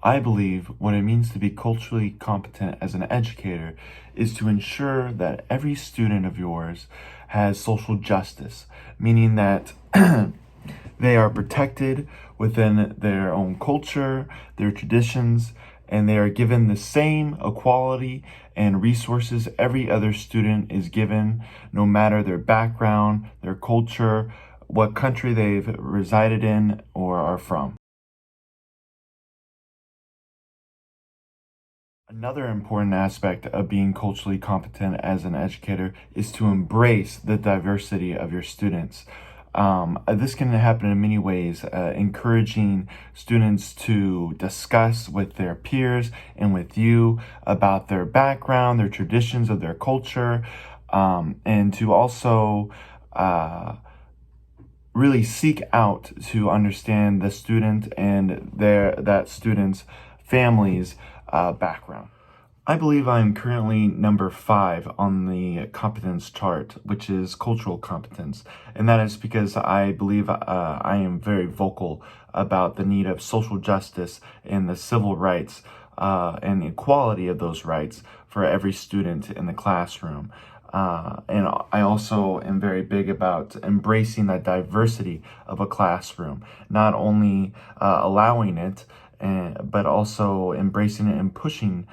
I believe what it means to be culturally competent as an educator is to ensure that every student of yours has social justice, meaning that they are protected within their own culture, their traditions, and they are given the same equality and resources every other student is given, no matter their background, their culture, what country they've resided in or are from. Another important aspect of being culturally competent as an educator is to embrace the diversity of your students. This can happen in many ways, encouraging students to discuss with their peers and with you about their background, their traditions of their culture, and to also really seek out to understand the student and that student's family's background. I believe I'm currently number 5 on the competence chart, which is cultural competence. And that is because I believe I am very vocal about the need of social justice and the civil rights and the equality of those rights for every student in the classroom. And I also am very big about embracing the diversity of a classroom, not only allowing it, but also embracing it and pushing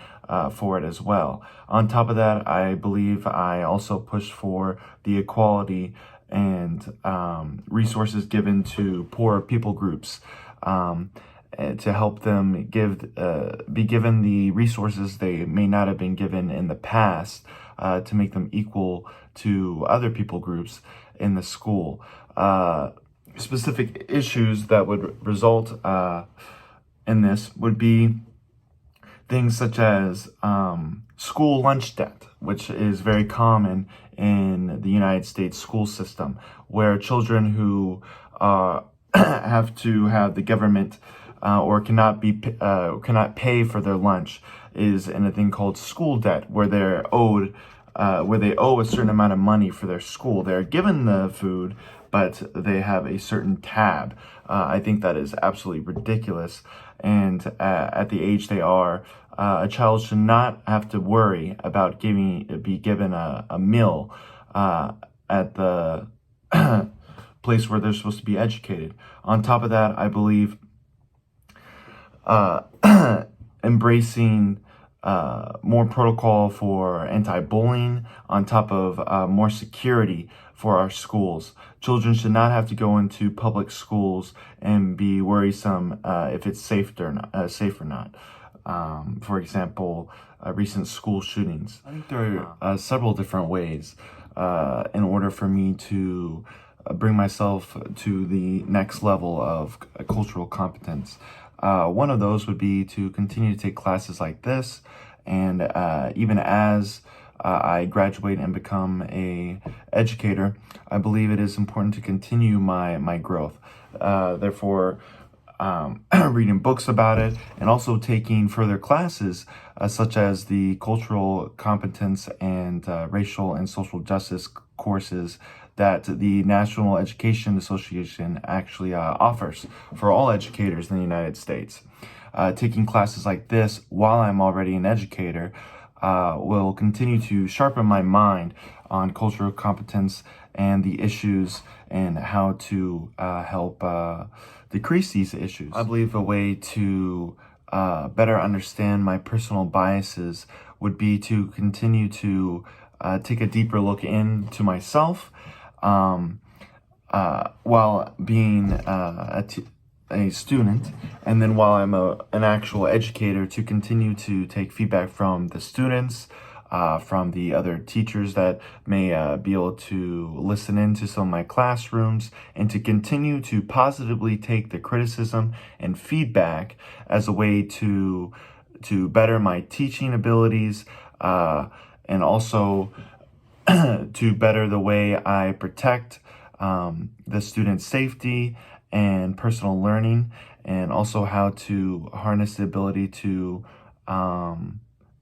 for it as well. On top of that, I believe I also push for the equality and resources given to poor people groups. To help them be given the resources they may not have been given in the past, to make them equal to other people groups in the school. Specific issues that would result in this would be things such as school lunch debt, which is very common in the United States school system, where children who have to have the government or cannot pay for their lunch is in a thing called school debt, where they owe a certain amount of money for their school. They're given the food, but they have a certain tab. I think that is absolutely ridiculous. And at the age they are, a child should not have to worry about be given a meal at the place where they're supposed to be educated. On top of that, I believe embracing more protocol for anti-bullying on top of more security for our schools. Children should not have to go into public schools and be worrisome if it's safe or not. For example, recent school shootings. I think there are several different ways in order for me to bring myself to the next level of cultural competence. One of those would be to continue to take classes like this, and even as I graduate and become a educator, I believe it is important to continue my growth. Therefore, reading books about it, and also taking further classes such as the cultural competence and racial and social justice courses that the National Education Association actually offers for all educators in the United States. Taking classes like this while I'm already an educator will continue to sharpen my mind on cultural competence and the issues and how to help decrease these issues. I believe a way to better understand my personal biases would be to continue to take a deeper look into myself while being a student, and then while I'm an actual educator, to continue to take feedback from the students, from the other teachers that may be able to listen into some of my classrooms, and to continue to positively take the criticism and feedback as a way to better my teaching abilities, and also to better the way I protect the student's safety and personal learning, and also how to harness the ability to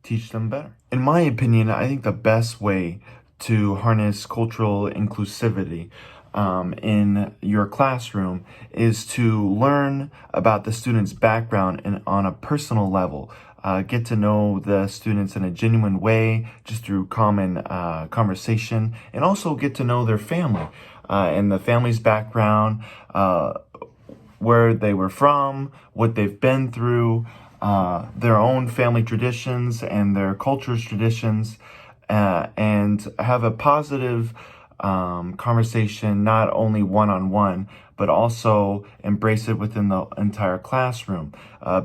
teach them better. In my opinion, I think the best way to harness cultural inclusivity in your classroom is to learn about the student's background and on a personal level. Get to know the students in a genuine way, just through common conversation, and also get to know their family and the family's background, where they were from, what they've been through, their own family traditions and their culture's traditions, and have a positive conversation, not only one-on-one, but also embrace it within the entire classroom.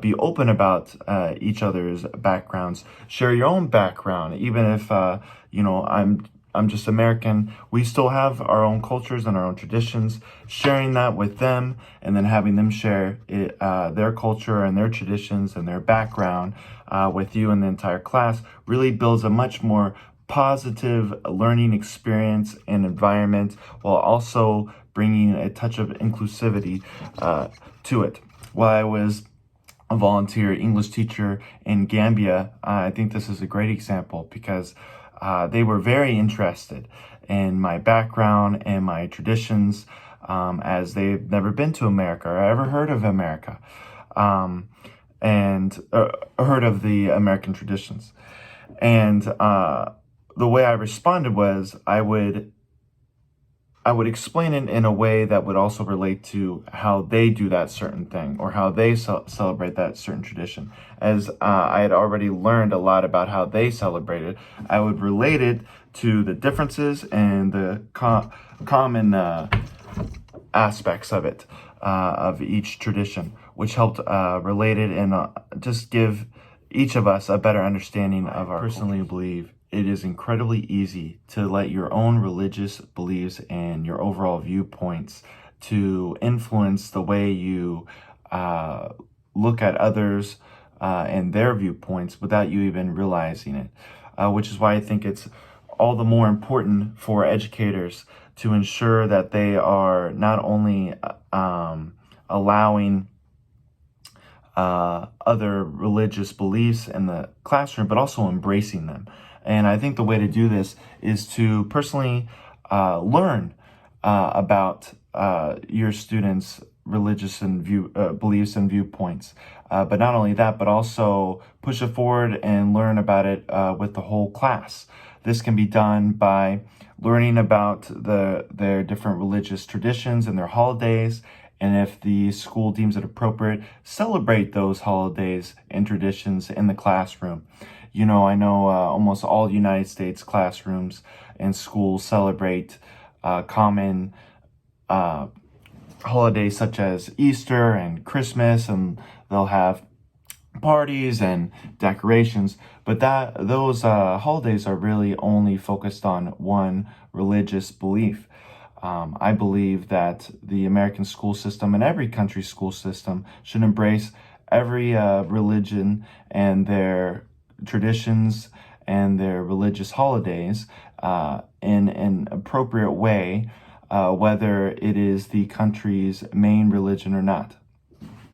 Be open about each other's backgrounds. Share your own background, even if I'm just American. We still have our own cultures and our own traditions. Sharing that with them, and then having them share their culture and their traditions and their background with you and the entire class really builds a much more positive learning experience and environment, while also bringing a touch of inclusivity to it. While I was a volunteer English teacher in Gambia, I think this is a great example, because they were very interested in my background and my traditions, as they've never been to America or ever heard of America, and heard of the American traditions. And the way I responded was I would explain it in a way that would also relate to how they do that certain thing, or how they celebrate that certain tradition. As I had already learned a lot about how they celebrated, I would relate it to the differences and the common aspects of it, of each tradition, which helped relate it and just give each of us a better understanding of our culture. I personally believe it is incredibly easy to let your own religious beliefs and your overall viewpoints to influence the way you look at others and their viewpoints without you even realizing it, which is why I think it's all the more important for educators to ensure that they are not only allowing other religious beliefs in the classroom, but also embracing them. And I think the way to do this is to personally learn about your students' religious and beliefs and viewpoints. But not only that, but also push it forward and learn about it with the whole class. This can be done by learning about their different religious traditions and their holidays. And if the school deems it appropriate, celebrate those holidays and traditions in the classroom. I know almost all United States classrooms and schools celebrate common holidays such as Easter and Christmas, and they'll have parties and decorations. But those holidays are really only focused on one religious belief. I believe that the American school system and every country's school system should embrace every religion and their traditions and their religious holidays in an appropriate way, whether it is the country's main religion or not.